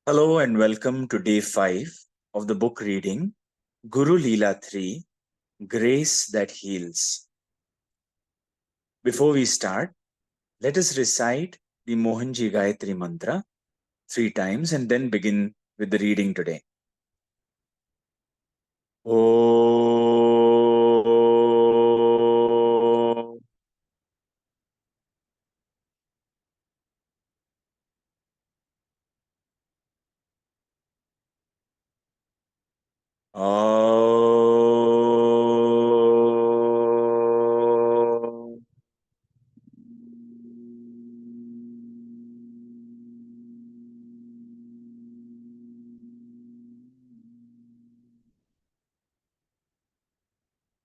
Hello and welcome to day 5 of the book reading Guru Leela 3 Grace That Heals. Before we start, let us recite the Mohanji Gayatri Mantra 3 times and then begin with the reading today. Om. Om.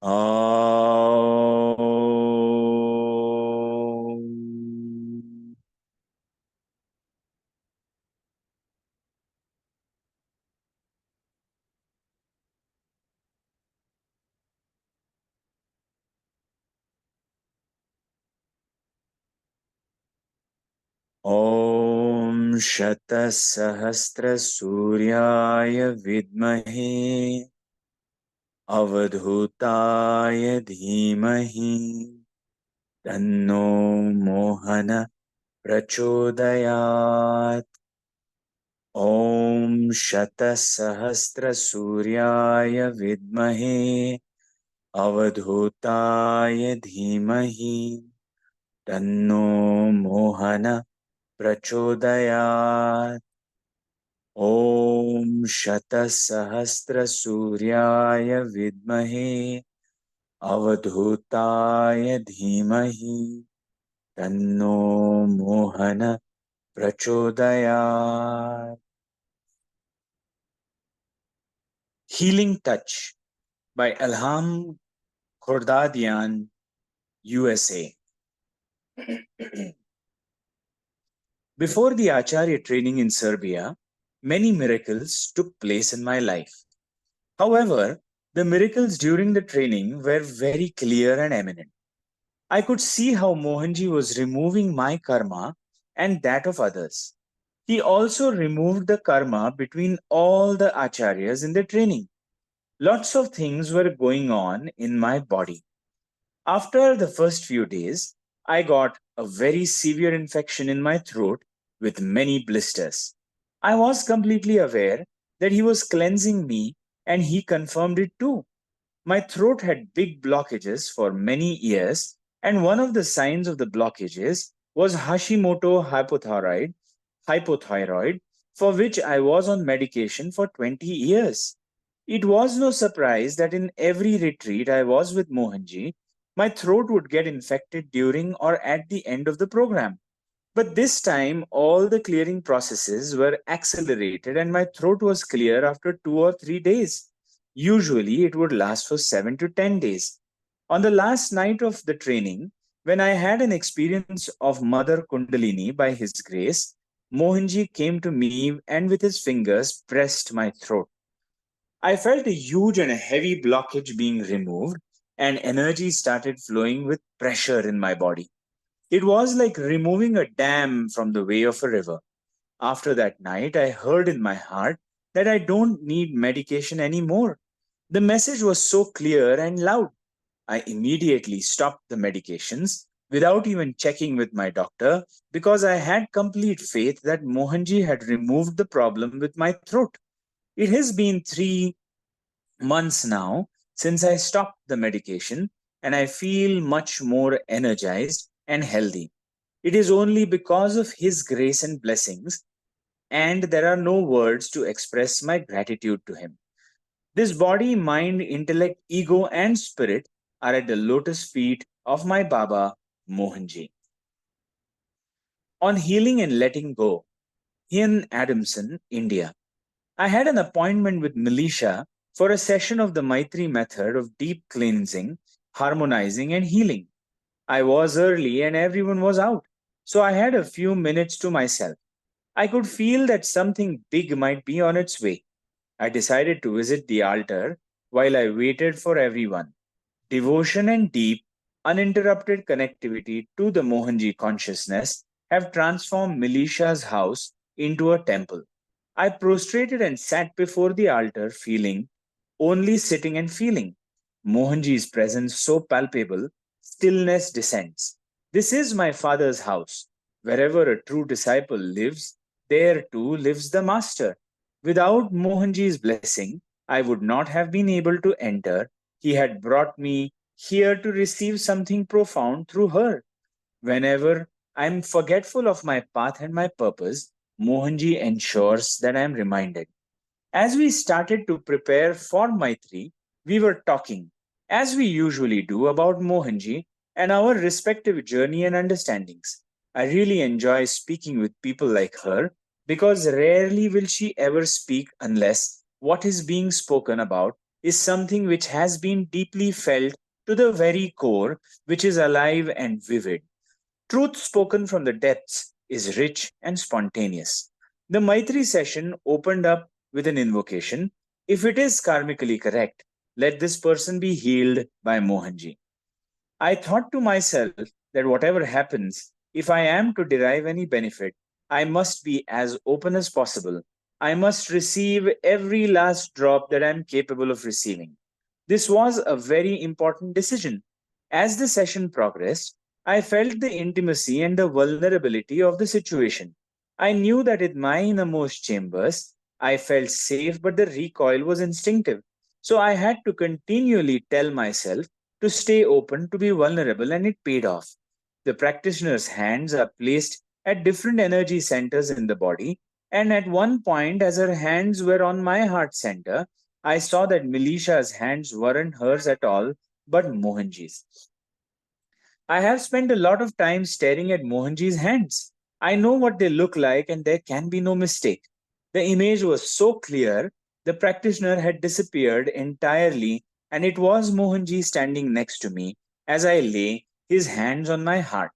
Om. ॐ शतसहस्रसूर्याय विद्महे अवधूताय धीमहि तन्नो मोहन प्रचोदयात्। ॐ शतसहस्रसूर्याय विद्महे अवधूताय धीमहि तन्नो मोहन प्रचोदयात्। ॐ शतसहस्रसूर्याय विद्महे अवधूताय धीमहि तन्नो मोहन प्रचोदयात्। Healing Touch by Ilham Khordadian, USA. Before the Acharya training in Serbia, many miracles took place in my life. However, the miracles during the training were very clear and eminent. I could see how Mohanji was removing my karma and that of others. He also removed the karma between all the acharyas in the training. Lots of things were going on in my body. After the first few days, I got a very severe infection in my throat with many blisters. I was completely aware that he was cleansing me and he confirmed it too. My throat had big blockages for many years, and one of the signs of the blockages was Hashimoto hypothyroid, for which I was on medication for 20 years. It was no surprise that in every retreat I was with Mohanji, my throat would get infected during or at the end of the program. But this time, all the clearing processes were accelerated, and my throat was clear after 2 or 3 days. Usually, it would last for 7 to 10 days. On the last night of the training, when I had an experience of Mother Kundalini by His grace, Mohanji came to me and with his fingers pressed my throat. I felt a huge and a heavy blockage being removed, and energy started flowing with pressure in my body. It was like removing a dam from the way of a river. After that night, I heard in my heart that I don't need medication anymore. The message was so clear and loud. I immediately stopped the medications without even checking with my doctor because I had complete faith that Mohanji had removed the problem with my throat. It has been 3 months now since I stopped the medication, and I feel much more energized and healthy. It is only because of His grace and blessings, and there are no words to express my gratitude to Him. This body, mind, intellect, ego, and spirit are at the lotus feet of my Baba Mohanji. On healing and letting go, in Adamson, India, I had an appointment with Melisha for a session of the Maitri method of deep cleansing, harmonizing, and healing. I was early and everyone was out, so I had a few minutes to myself. I could feel that something big might be on its way. I decided to visit the altar while I waited for everyone. Devotion and deep, uninterrupted connectivity to the Mohanji consciousness have transformed Melisha's house into a temple. I prostrated and sat before the altar, feeling, only sitting and feeling. Mohanji's presence so palpable, stillness descends. This is my father's house. Wherever a true disciple lives, there too lives the master. Without Mohanji's blessing, I would not have been able to enter. He had brought me here to receive something profound through her. Whenever I am forgetful of my path and my purpose, Mohanji ensures that I am reminded. As we started to prepare for Maitri, we were talking, as we usually do, about Mohanji and our respective journey and understandings. I really enjoy speaking with people like her because rarely will she ever speak unless what is being spoken about is something which has been deeply felt to the very core, which is alive and vivid. Truth spoken from the depths is rich and spontaneous. The Maitri session opened up with an invocation. If it is karmically correct, let this person be healed by Mohanji. I thought to myself that whatever happens, if I am to derive any benefit, I must be as open as possible. I must receive every last drop that I am capable of receiving. This was a very important decision. As the session progressed, I felt the intimacy and the vulnerability of the situation. I knew that in my innermost chambers, I felt safe, but the recoil was instinctive. So I had to continually tell myself to stay open, to be vulnerable, and it paid off. The practitioner's hands are placed at different energy centers in the body, and at one point, as her hands were on my heart center, I saw that Melisha's hands weren't hers at all, but Mohanji's. I have spent a lot of time staring at Mohanji's hands. I know what they look like, and there can be no mistake. The image was so clear, the practitioner had disappeared entirely, and it was Mohanji standing next to me as I lay, his hands on my heart.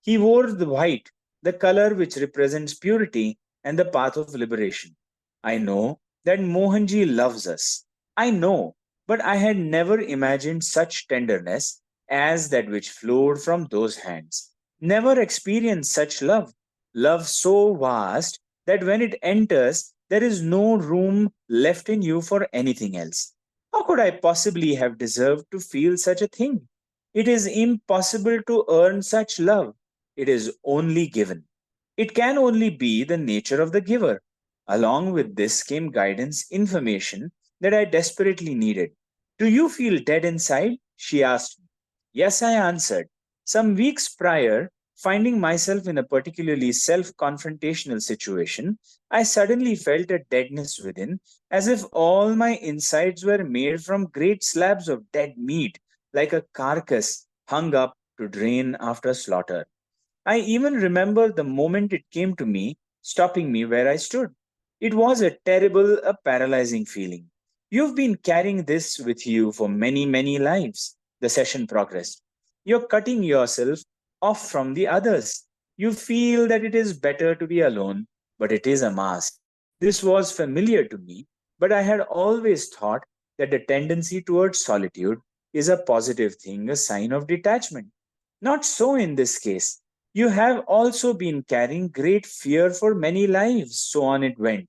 He wore the white, the color which represents purity and the path of liberation. I know that Mohanji loves us. I know, but I had never imagined such tenderness as that which flowed from those hands. Never experienced such love. Love so vast that when it enters, there is no room left in you for anything else. How could I possibly have deserved to feel such a thing? It is impossible to earn such love. It is only given. It can only be the nature of the giver. Along with this came guidance, information that I desperately needed. Do you feel dead inside? She asked me. Yes, I answered. Some weeks prior, finding myself in a particularly self confrontational situation, I suddenly felt a deadness within, as if all my insides were made from great slabs of dead meat, like a carcass hung up to drain after slaughter. I even remember the moment it came to me, stopping me where I stood. It was a terrible, a paralyzing feeling. You've been carrying this with you for many, many lives. The session progressed. You're cutting yourself off from the others. You feel that it is better to be alone, but it is a mask. This was familiar to me, but I had always thought that the tendency towards solitude is a positive thing, a sign of detachment. Not so in this case. You have also been carrying great fear for many lives, so on it went.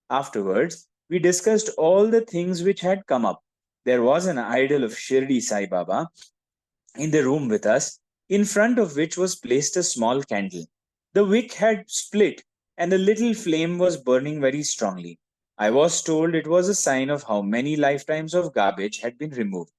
Afterwards, we discussed all the things which had come up. There was an idol of Shirdi Sai Baba in the room with us, in front of which was placed a small candle. The wick had split, and a little flame was burning very strongly. I was told it was a sign of how many lifetimes of garbage had been removed.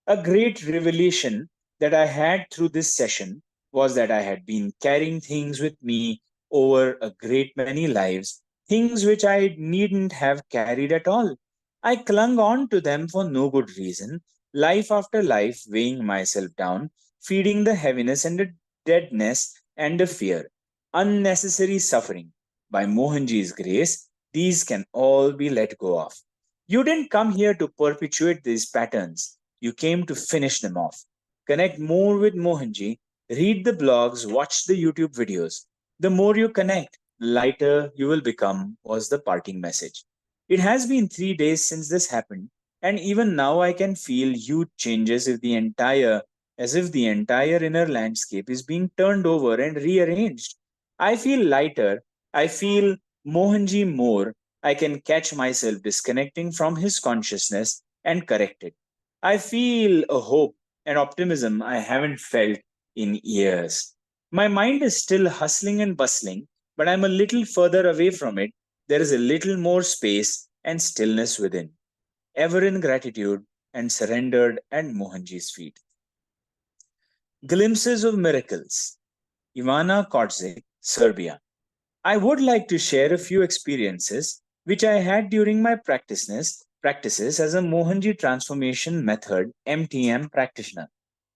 A great revelation that I had through this session was that I had been carrying things with me over a great many lives, things which I needn't have carried at all. I clung on to them for no good reason, life after life, weighing myself down, feeding the heaviness and the deadness and the fear, unnecessary suffering. By Mohanji's grace, these can all be let go of. You didn't come here to perpetuate these patterns. You came to finish them off. Connect more with Mohanji, read the blogs, watch the YouTube videos. The more you connect, the lighter you will become, was the parting message. It has been 3 days since this happened, and even now I can feel huge changes as if the entire inner landscape is being turned over and rearranged. I feel lighter. I feel Mohanji more. I can catch myself disconnecting from his consciousness and correct it. I feel a hope and optimism I haven't felt in years. My mind is still hustling and bustling, but I'm a little further away from it. There is a little more space and stillness within, ever in gratitude and surrendered at Mohanji's feet. Glimpses of miracles. Ivana Kordzic, Serbia. I would like to share a few experiences which I had during my practices as a Mohanji transformation method MTM practitioner.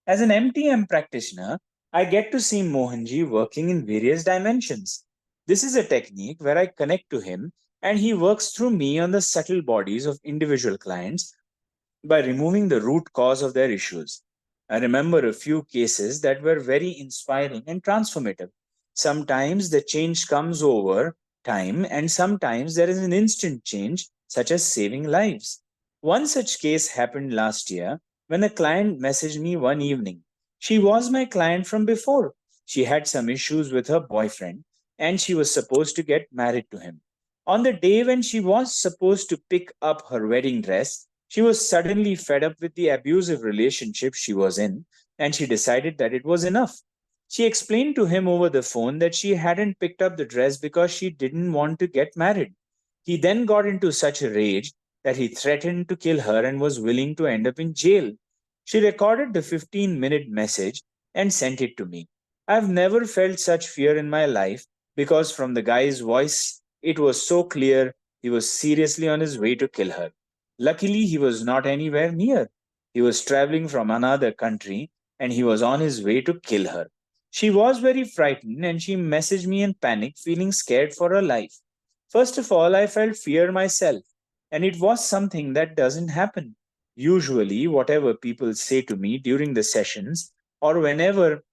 As an MTM practitioner, I get to see Mohanji working in various dimensions. This is a technique where I connect to him and he works through me on the subtle bodies of individual clients by removing the root cause of their issues. I remember a few cases that were very inspiring and transformative. Sometimes the change comes over time, and sometimes there is an instant change, such as saving lives. One such case happened last year when a client messaged me one evening. She was my client from before. She had some issues with her boyfriend, and she was supposed to get married to him. On the day when she was supposed to pick up her wedding dress, she was suddenly fed up with the abusive relationship she was in, and she decided that it was enough. She explained to him over the phone that she hadn't picked up the dress because she didn't want to get married. He then got into such a rage that he threatened to kill her and was willing to end up in jail. She recorded the 15-minute message and sent it to me. I've never felt such fear in my life because from the guy's voice, it was so clear he was seriously on his way to kill her. Luckily, he was not anywhere near. He was traveling from another country and he was on his way to kill her. She was very frightened and she messaged me in panic, feeling scared for her life. First of all, I felt fear myself, and it was something that doesn't happen. Usually, whatever people say to me during the sessions or whenever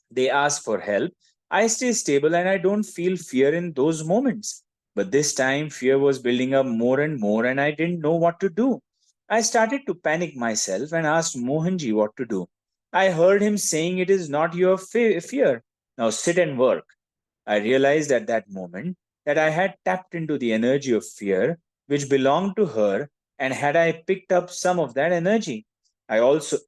they ask for help, I stay stable and I don't feel fear in those moments. But this time, fear was building up more and more, and I didn't know what to do. I started to panic myself and asked Mohanji what to do. I heard him saying, "It is not your fear. Now sit and work." I realized at that moment that I had tapped into the energy of fear which belonged to her, and had I picked up some of that energy, I also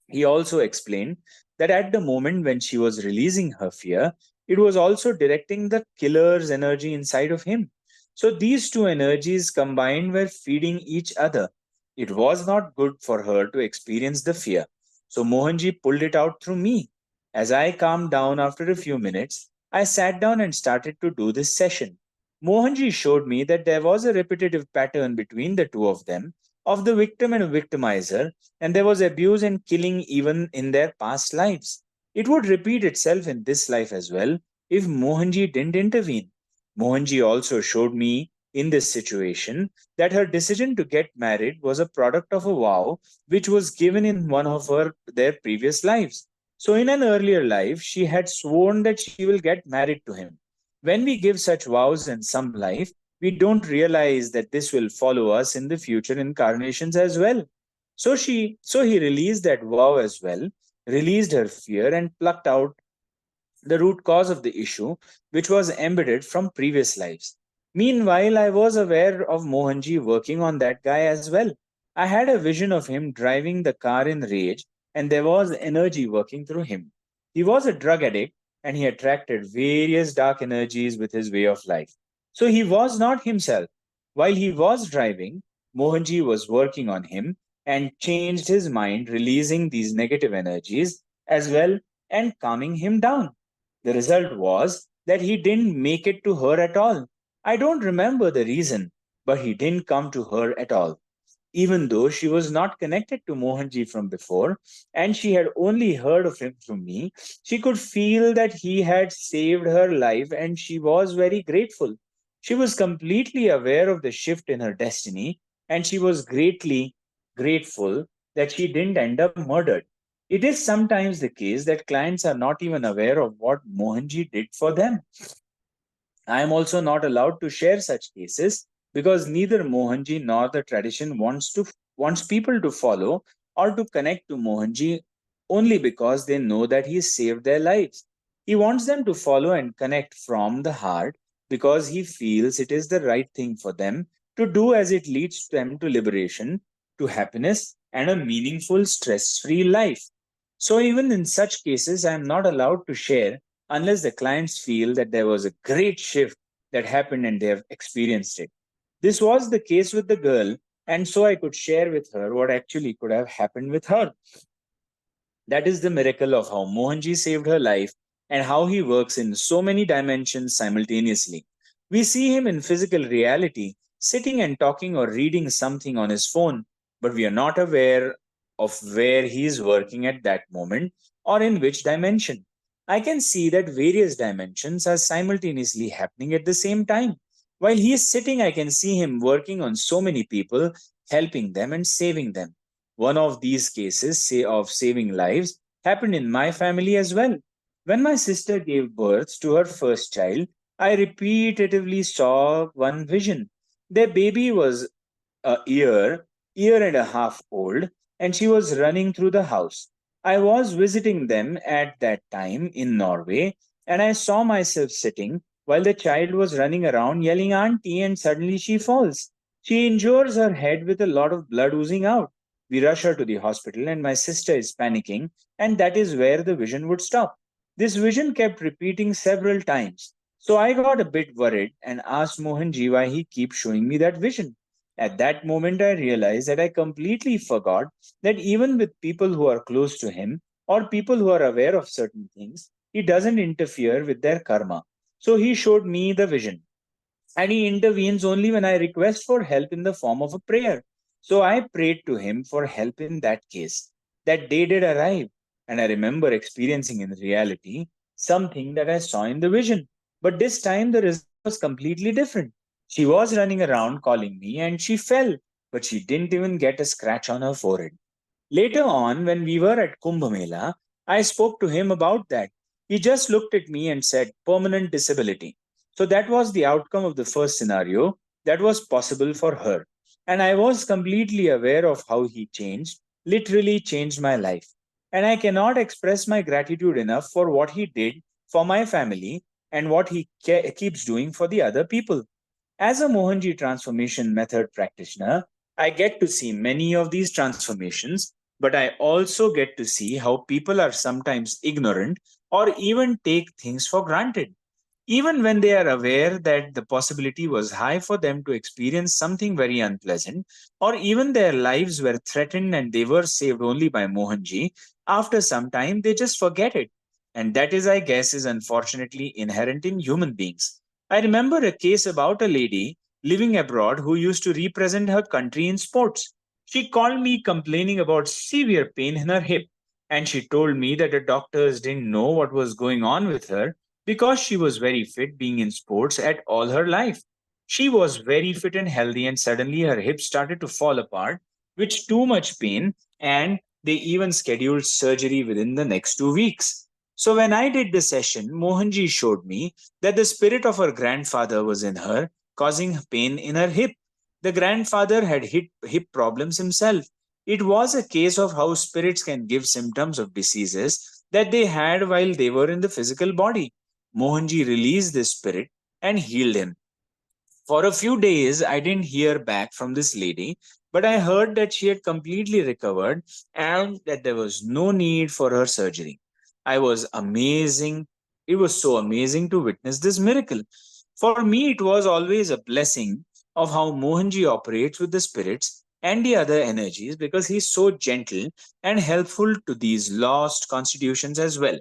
he also explained that at the moment when she was releasing her fear, it was also directing the killer's energy inside of him. So these two energies combined were feeding each other. It was not good for her to experience the fear. So Mohanji pulled it out through me. As I calmed down after a few minutes, I sat down and started to do this session. Mohanji showed me that there was a repetitive pattern between the two of them, of the victim and victimizer, and there was abuse and killing even in their past lives. It would repeat itself in this life as well if Mohanji didn't intervene. Mohanji also showed me in this situation that her decision to get married was a product of a vow which was given in one of their previous lives. So in an earlier life, she had sworn that she will get married to him. When we give such vows in some life, we don't realize that this will follow us in the future incarnations as well. So he released that vow as well, released her fear and plucked out the root cause of the issue, which was embedded from previous lives. Meanwhile, I was aware of Mohanji working on that guy as well. I had a vision of him driving the car in rage, and there was energy working through him. He was a drug addict, and he attracted various dark energies with his way of life. So he was not himself. While he was driving, Mohanji was working on him and changed his mind, releasing these negative energies as well and calming him down. The result was that he didn't make it to her at all. I don't remember the reason, but he didn't come to her at all. Even though she was not connected to Mohanji from before and she had only heard of him from me, she could feel that he had saved her life and she was very grateful. She was completely aware of the shift in her destiny and she was greatly grateful that she didn't end up murdered. It is sometimes the case that clients are not even aware of what Mohanji did for them. I am also not allowed to share such cases because neither Mohanji nor the tradition wants people to follow or to connect to Mohanji only because they know that he saved their lives. He wants them to follow and connect from the heart because he feels it is the right thing for them to do, as it leads them to liberation, to happiness, and a meaningful, stress free life. So, even in such cases, I am not allowed to share unless the clients feel that there was a great shift that happened and they have experienced it. This was the case with the girl, and so I could share with her what actually could have happened with her. That is the miracle of how Mohanji saved her life and how he works in so many dimensions simultaneously. We see him in physical reality, sitting and talking or reading something on his phone, but we are not aware of where he is working at that moment or in which dimension. I can see that various dimensions are simultaneously happening at the same time. While he is sitting, I can see him working on so many people, helping them and saving them. One of these cases, say, of saving lives, happened in my family as well. When my sister gave birth to her first child, I repeatedly saw one vision. Their baby was a year and a half old, and she was running through the house. I was visiting them at that time in Norway, and I saw myself sitting while the child was running around yelling, Auntie, and suddenly she falls. She injures her head with a lot of blood oozing out. We rush her to the hospital, and my sister is panicking, and that is where the vision would stop. This vision kept repeating several times. So I got a bit worried and asked Mohanji why he keeps showing me that vision. At that moment, I realized that I completely forgot that even with people who are close to him or people who are aware of certain things, he doesn't interfere with their karma. So he showed me the vision, and he intervenes only when I request for help in the form of a prayer. So I prayed to him for help in that case. That day did arrive, and I remember experiencing in reality something that I saw in the vision. But this time the result was completely different. She was running around calling me and she fell, but she didn't even get a scratch on her forehead. Later on, when we were at Kumbh Mela, I spoke to him about that. He just looked at me and said, permanent disability. So that was the outcome of the first scenario that was possible for her. And I was completely aware of how he changed, literally changed my life. And I cannot express my gratitude enough for what he did for my family and what he keeps doing for the other people. As a Mohanji transformation method practitioner, I get to see many of these transformations, but I also get to see how people are sometimes ignorant or even take things for granted. Even when they are aware that the possibility was high for them to experience something very unpleasant, or even their lives were threatened and they were saved only by Mohanji, after some time they just forget it. And that is, I guess, is unfortunately inherent in human beings. I remember a case about a lady living abroad who used to represent her country in sports. She called me complaining about severe pain in her hip, and she told me that the doctors didn't know what was going on with her because she was very fit being in sports at all her life. She was very fit and healthy, and suddenly her hips started to fall apart, with too much pain, and they even scheduled surgery within the next 2 weeks. So, when I did the session, Mohanji showed me that the spirit of her grandfather was in her, causing pain in her hip. The grandfather had hip problems himself. It was a case of how spirits can give symptoms of diseases that they had while they were in the physical body. Mohanji released this spirit and healed him. For a few days, I didn't hear back from this lady, but I heard that she had completely recovered and that there was no need for her surgery. I was amazing. It was so amazing to witness this miracle. For me, it was always a blessing of how Mohanji operates with the spirits and the other energies because he's so gentle and helpful to these lost constitutions as well.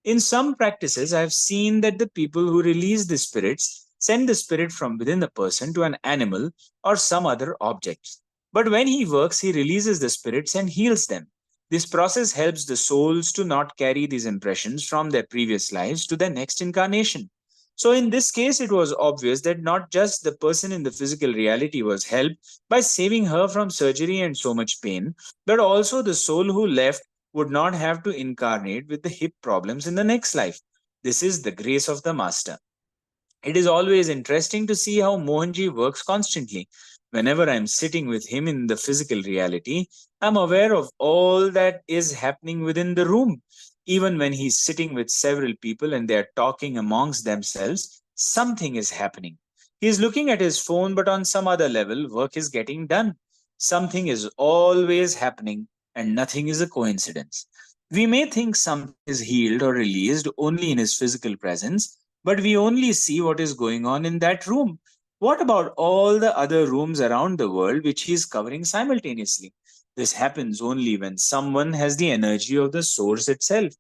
In some practices, I've seen that the people who release the spirits send the spirit from within the person to an animal or some other object. But when he works, he releases the spirits and heals them. This process helps the souls to not carry these impressions from their previous lives to their next incarnation. So, in this case, it was obvious that not just the person in the physical reality was helped by saving her from surgery and so much pain, but also the soul who left would not have to incarnate with the hip problems in the next life. This is the grace of the master. It is always interesting to see how Mohanji works constantly. Whenever I'm sitting with him in the physical reality, I'm aware of all that is happening within the room. Even when he's sitting with several people and they're talking amongst themselves, something is happening. He is looking at his phone, but on some other level, work is getting done. Something is always happening, and nothing is a coincidence. We may think something is healed or released only in his physical presence, but we only see what is going on in that room. What about all the other rooms around the world which he is covering simultaneously? This happens only when someone has the energy of the source itself.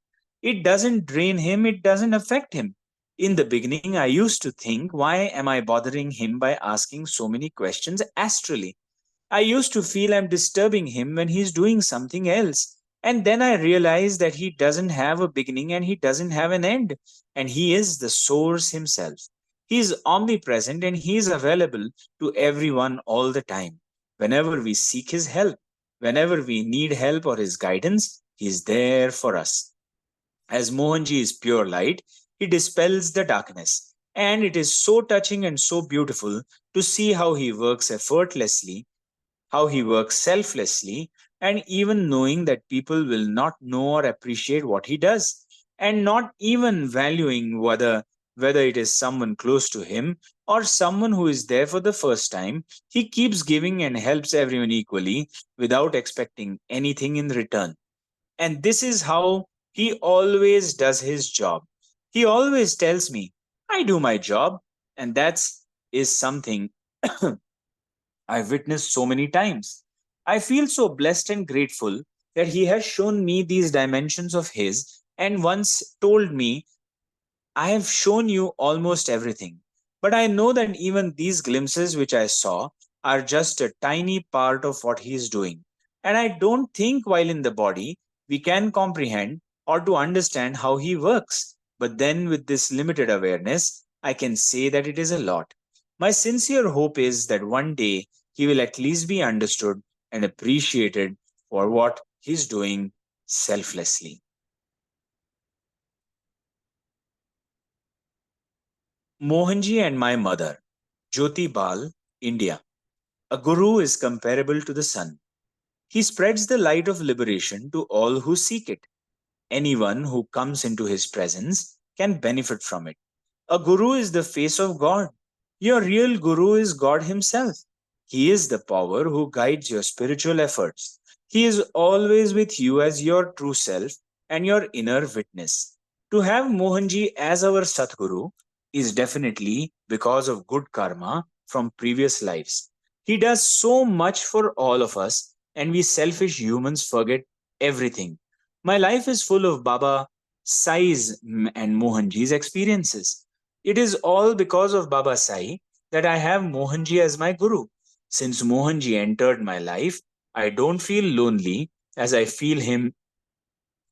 It doesn't drain him, it doesn't affect him. In the beginning, I used to think, why am I bothering him by asking so many questions astrally? I used to feel I'm disturbing him when he's doing something else. And then I realized that he doesn't have a beginning and he doesn't have an end. And he is the source himself. He is omnipresent and he is available to everyone all the time. Whenever we seek his help, whenever we need help or his guidance, he is there for us. As Mohanji is pure light, he dispels the darkness. And it is so touching and so beautiful to see how he works effortlessly, how he works selflessly, and even knowing that people will not know or appreciate what he does, and not even valuing whether it is someone close to him or someone who is there for the first time. He keeps giving and helps everyone equally without expecting anything in return. And this is how he always does his job. He always tells me, I do my job, and that's is something I've witnessed so many times. I feel so blessed and grateful that he has shown me these dimensions of his and once told me, I have shown you almost everything. But I know that even these glimpses which I saw are just a tiny part of what he is doing. And I don't think while in the body we can comprehend or to understand how he works. But then with this limited awareness, I can say that it is a lot. My sincere hope is that one day he will at least be understood and appreciated for what he's doing selflessly. Mohanji and my mother, Jyoti Bal, India. A guru is comparable to the sun. He spreads the light of liberation to all who seek it. Anyone who comes into his presence can benefit from it. A guru is the face of God. Your real guru is God Himself. He is the power who guides your spiritual efforts. He is always with you as your true self and your inner witness. To have Mohanji as our Satguru is definitely because of good karma from previous lives. He does so much for all of us, and we selfish humans forget everything. My life is full of Baba Sai's and Mohanji's experiences. It is all because of Baba Sai that I have Mohanji as my guru. Since Mohanji entered my life, I don't feel lonely as I feel him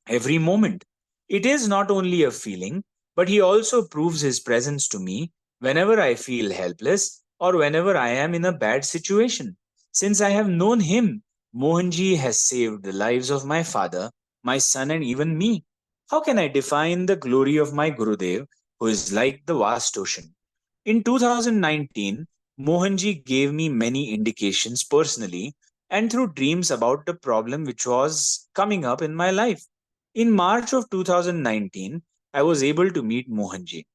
every moment. It is not only a feeling, but he also proves his presence to me whenever I feel helpless or whenever I am in a bad situation. Since I have known him, Mohanji has saved the lives of my father, my son, and even me. How can I define the glory of my Gurudev, who is like the vast ocean? In 2019, Mohanji gave me many indications personally and through dreams about the problem which was coming up in my life. In March of 2019, I was able to meet Mohanji.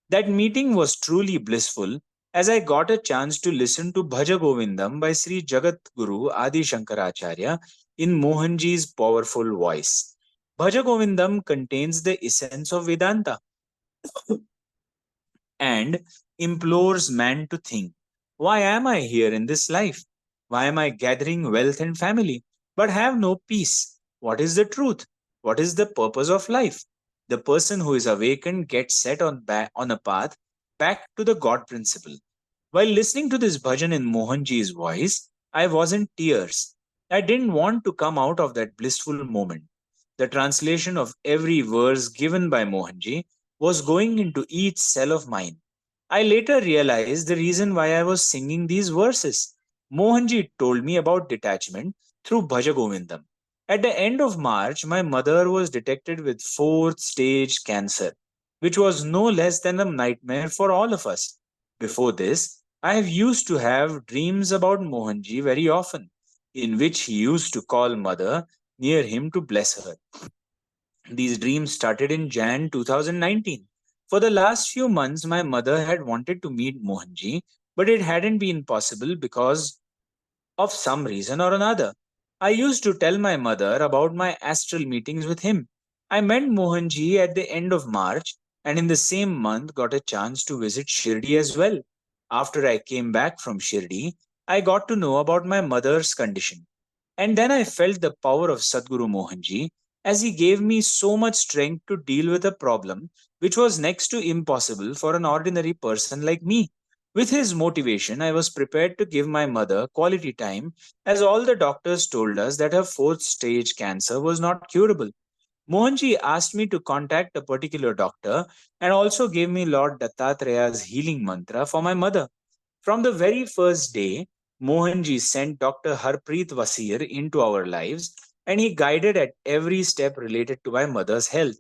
That meeting was truly blissful as I got a chance to listen to Bhaja Govindam by Sri Jagat Guru Adi Shankaracharya in Mohanji's powerful voice. Bhaja Govindam contains the essence of Vedanta and implores man to think, why am I here in this life? Why am I gathering wealth and family, but have no peace? What is the truth? What is the purpose of life? The person who is awakened gets set on a path back to the God principle. While listening to this bhajan in Mohanji's voice, I was in tears. I didn't want to come out of that blissful moment. The translation of every verse given by Mohanji was going into each cell of mine. I later realized the reason why I was singing these verses. Mohanji told me about detachment through Bhaja Govindam. At the end of March, my mother was detected with fourth stage cancer, which was no less than a nightmare for all of us. Before this, I have used to have dreams about Mohanji very often, in which he used to call mother near him to bless her. These dreams started in Jan 2019. For the last few months, my mother had wanted to meet Mohanji, but it hadn't been possible because of some reason or another. I used to tell my mother about my astral meetings with him. I met Mohanji at the end of March and in the same month got a chance to visit Shirdi as well. After I came back from Shirdi, I got to know about my mother's condition. And then I felt the power of Sadguru Mohanji as he gave me so much strength to deal with a problem which was next to impossible for an ordinary person like me. With his motivation, I was prepared to give my mother quality time as all the doctors told us that her fourth stage cancer was not curable. Mohanji asked me to contact a particular doctor and also gave me Lord Dattatreya's healing mantra for my mother. From the very first day, Mohanji sent Dr. Harpreet Vasir into our lives and he guided at every step related to my mother's health.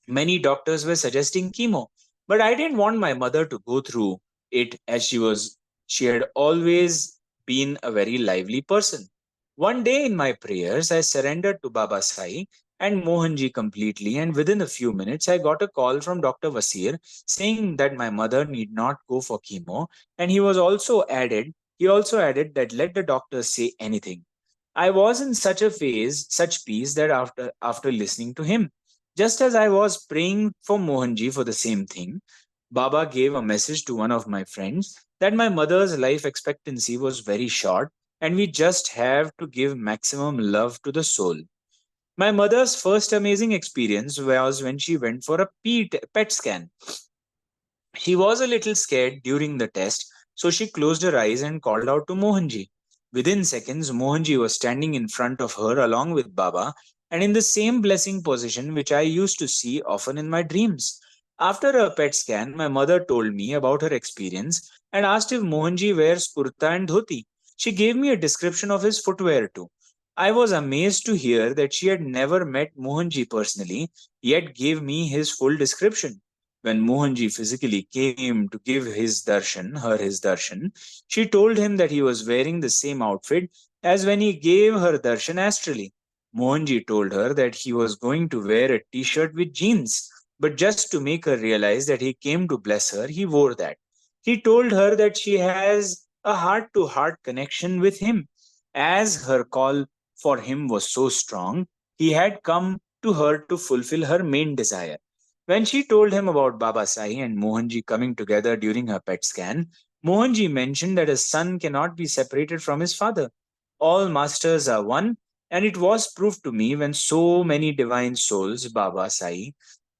Many doctors were suggesting chemo, but I didn't want my mother to go through it as she had always been a very lively person. One day in my prayers, I surrendered to Baba Sai and Mohanji completely, and within a few minutes, I got a call from Dr. Vasir saying that my mother need not go for chemo, and he also added that let the doctors say anything. I was in such peace that after listening to him, just as I was praying for Mohanji for the same thing, Baba gave a message to one of my friends that my mother's life expectancy was very short and we just have to give maximum love to the soul. My mother's first amazing experience was when she went for a PET scan. She was a little scared during the test, so she closed her eyes and called out to Mohanji. Within seconds, Mohanji was standing in front of her along with Baba and in the same blessing position which I used to see often in my dreams. After a PET scan, my mother told me about her experience and asked if Mohanji wears kurta and dhoti. She gave me a description of his footwear too. I was amazed to hear that she had never met Mohanji personally, yet gave me his full description. When Mohanji physically came to give his darshan, she told him that he was wearing the same outfit as when he gave her darshan astrally. Mohanji told her that he was going to wear a t-shirt with jeans, but just to make her realize that he came to bless her, he wore that. He told her that she has a heart-to-heart connection with him. As her call for him was so strong, he had come to her to fulfill her main desire. When she told him about Baba Sai and Mohanji coming together during her PET scan, Mohanji mentioned that a son cannot be separated from his father. All masters are one, and it was proved to me when so many divine souls, Baba Sai,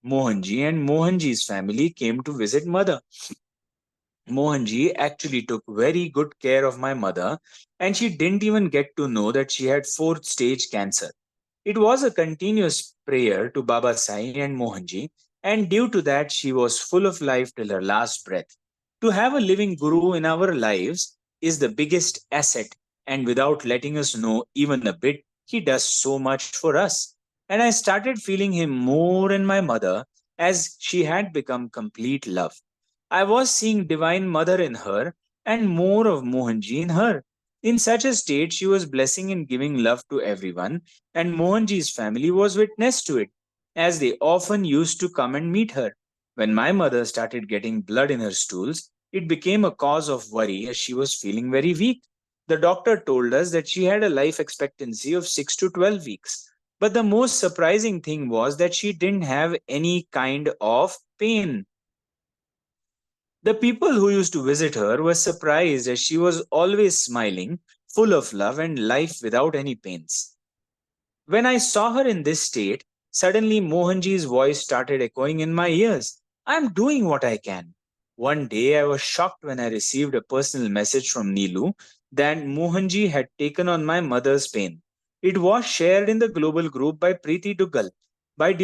Mohanji, and Mohanji's family came to visit Mother. Mohanji actually took very good care of my mother, and she didn't even get to know that she had fourth stage cancer. It was a continuous prayer to Baba Sai and Mohanji, and due to that, she was full of life till her last breath. To have a living guru in our lives is the biggest asset, and without letting us know even a bit, he does so much for us. And I started feeling him more in my mother as she had become complete love. I was seeing Divine Mother in her and more of Mohanji in her. In such a state, she was blessing and giving love to everyone, and Mohanji's family was witness to it, as they often used to come and meet her. When my mother started getting blood in her stools, it became a cause of worry as she was feeling very weak. The doctor told us that she had a life expectancy of 6 to 12 weeks. But the most surprising thing was that she didn't have any kind of pain. The people who used to visit her were surprised as she was always smiling, full of love and life without any pains. When I saw her in this state, suddenly Mohanji's voice started echoing in my ears. I am doing what I can. One day I was shocked when I received a personal message from Neelu that Mohanji had taken on my mother's pain. It was shared in the global group by Preeti Duggal. But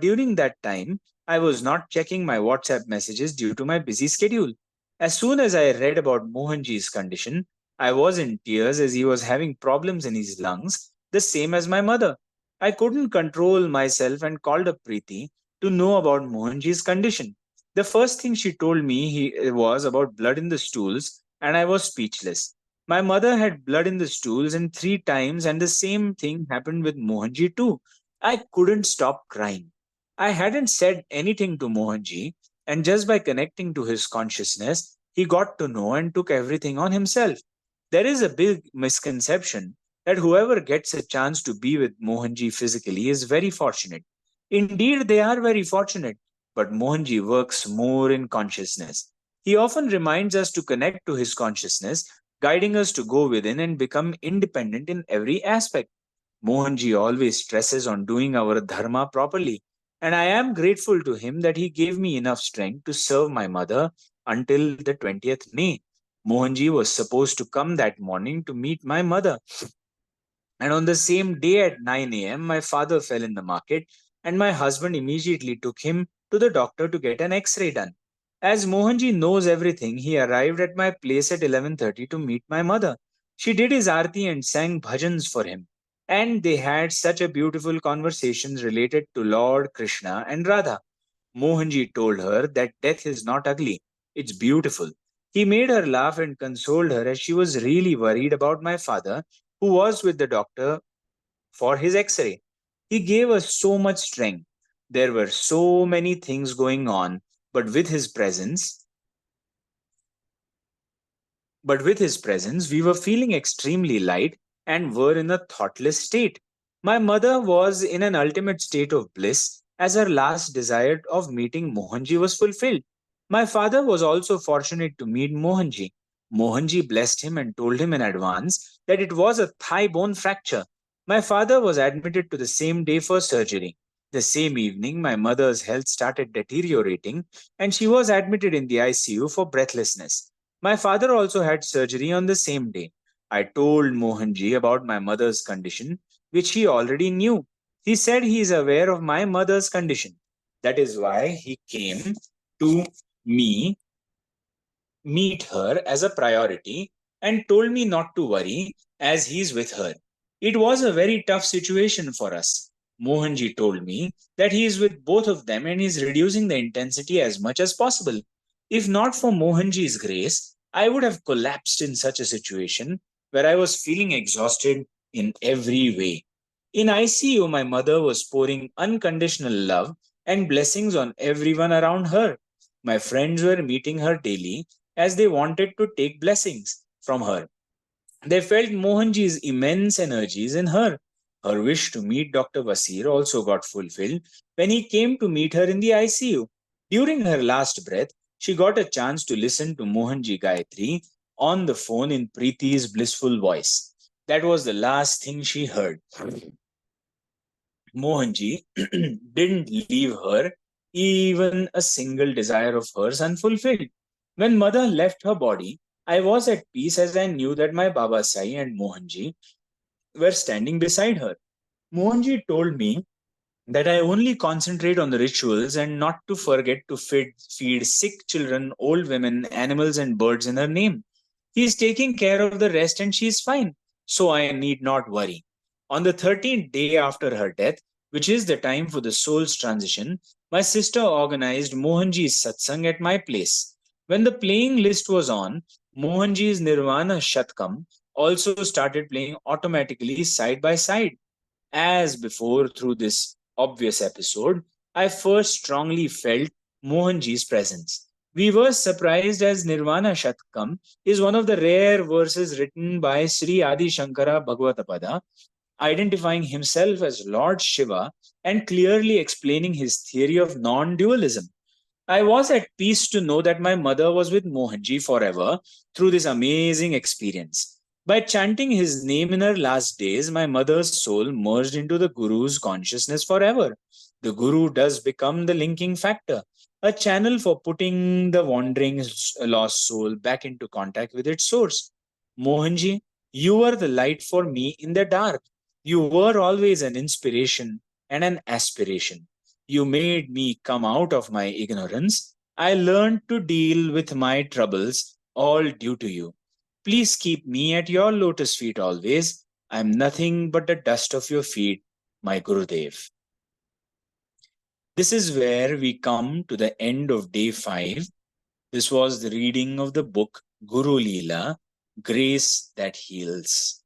during that time, I was not checking my WhatsApp messages due to my busy schedule. As soon as I read about Mohanji's condition, I was in tears as he was having problems in his lungs, the same as my mother. I couldn't control myself and called up Preeti to know about Mohanji's condition. The first thing she told me was about blood in the stools, and I was speechless. My mother had blood in the stools and 3 times, and the same thing happened with Mohanji too. I couldn't stop crying. I hadn't said anything to Mohanji, and just by connecting to his consciousness, he got to know and took everything on himself. There is a big misconception that whoever gets a chance to be with Mohanji physically is very fortunate. Indeed, they are very fortunate, but Mohanji works more in consciousness. He often reminds us to connect to his consciousness, guiding us to go within and become independent in every aspect. Mohanji always stresses on doing our dharma properly, and I am grateful to him that he gave me enough strength to serve my mother until the 20th May. Mohanji was supposed to come that morning to meet my mother, and on the same day at 9 a.m., my father fell in the market, and my husband immediately took him to the doctor to get an x ray done. As Mohanji knows everything, he arrived at my place at 11:30 to meet my mother. She did his arti and sang bhajans for him, and they had such a beautiful conversations related to Lord Krishna and Radha. Mohanji told her that death is not ugly, it's beautiful. He made her laugh and consoled her as she was really worried about my father, who was with the doctor for his x ray. He gave us so much strength. There were so many things going on, but with his presence, but with his presence, we were feeling extremely light and were in a thoughtless state. My mother was in an ultimate state of bliss as her last desire of meeting Mohanji was fulfilled. My father was also fortunate to meet Mohanji. Mohanji blessed him and told him in advance that it was a thigh bone fracture. My father was admitted to the same day for surgery. The same evening, my mother's health started deteriorating and she was admitted in the ICU for breathlessness. My father also had surgery on the same day. I told Mohanji about my mother's condition, which he already knew. He said he is aware of my mother's condition. That is why he came to me meet her as a priority and told me not to worry as he's with her. It was a very tough situation for us. Mohanji told me that he is with both of them and is reducing the intensity as much as possible. If not for Mohanji's grace, I would have collapsed in such a situation where I was feeling exhausted in every way. In ICU, my mother was pouring unconditional love and blessings on everyone around her. My friends were meeting her daily as they wanted to take blessings from her. They felt Mohanji's immense energies in her. Her wish to meet Dr. Vasir also got fulfilled when he came to meet her in the ICU. During her last breath, she got a chance to listen to Mohanji Gayatri on the phone in Preeti's blissful voice. That was the last thing she heard. Mohanji didn't leave her even a single desire of hers unfulfilled. When mother left her body, I was at peace as I knew that my Baba Sai and Mohanji were standing beside her. Mohanji told me that I only concentrate on the rituals and not to forget to feed sick children, old women, animals, and birds in her name. He is taking care of the rest and she is fine, so I need not worry. On the 13th day after her death, which is the time for the soul's transition, my sister organized Mohanji's satsang at my place. When the playing list was on, Mohanji's Nirvana Shatkam also started playing automatically side by side. As before, through this obvious episode, I first strongly felt Mohanji's presence. We were surprised as Nirvana Shatkam is one of the rare verses written by Sri Adi Shankara Bhagavatapada, identifying himself as Lord Shiva and clearly explaining his theory of non dualism. I was at peace to know that my mother was with Mohanji forever through this amazing experience. By chanting his name in her last days, my mother's soul merged into the Guru's consciousness forever. The Guru does become the linking factor, a channel for putting the wandering lost soul back into contact with its source. Mohanji, you were the light for me in the dark. You were always an inspiration and an aspiration. You made me come out of my ignorance. I learned to deal with my troubles, all due to you. Please keep me at your lotus feet always. I am nothing but the dust of your feet, my Gurudev. This is where we come to the end of day 5. This was the reading of the book Guru Leela, Grace That Heals.